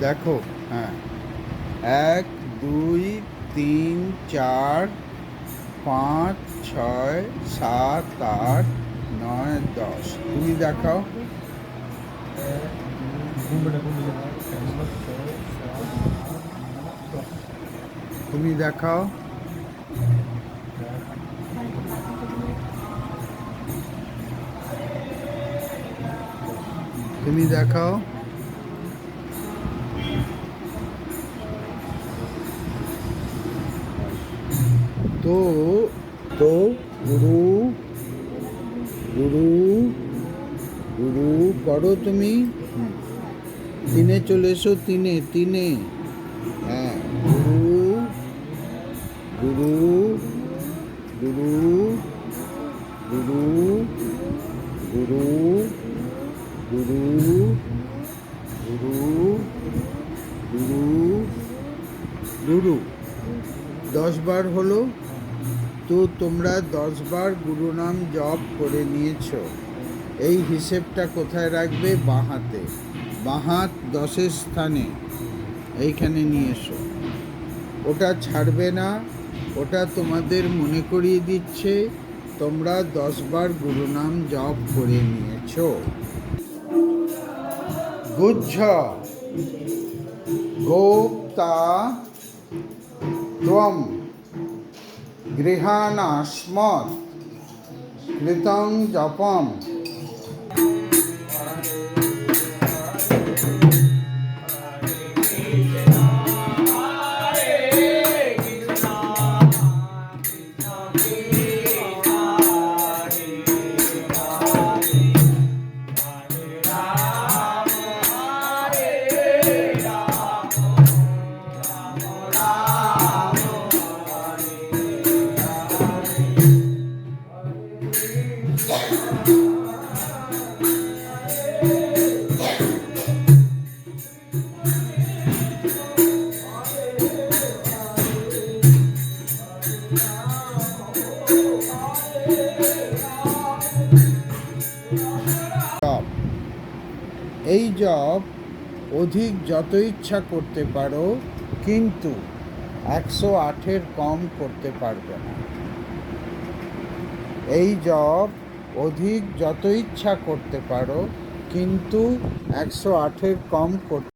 দেখো, হ্যাঁ, 1 2 3 4 5 6 7 8 9 10। তুমি দেখাও। তুমি দেখাও। তুমি দেখাও। তো তো গুরু গুরু গুরু করো তুমি। তিনে চলে এসো, তিনে তিনে। হ্যাঁ, গুরু গুরু গুরু গুরু গুরু গুরু গুরু গুরু গুরু। 10 বার হলো। তো তোমরা 10 বার গুরু নাম জপ করে নিয়েছো। এই হিসেবটা কোথায় রাখবে? বাঁ হাতে। বাঁ হাত 10-এর স্থানে এইখানে নিয়ে এসো। ওটা ছাড়বে না। ওটা তোমাদের মনে করিয়ে দিচ্ছে তোমরা 10 বার গুরু নাম জপ করে নিয়েছো। গুজ্জ গোপ্তা ত্বম গৃহাণাস্মৎ কৃতং জপম। এই জপ অধিক যত ইচ্ছা করতে পারো, কিন্তু 108-এর কম করতে পারবে না। এই জপ অধিক যত ইচ্ছা করতে পারো, কিন্তু 108-এর কম করতে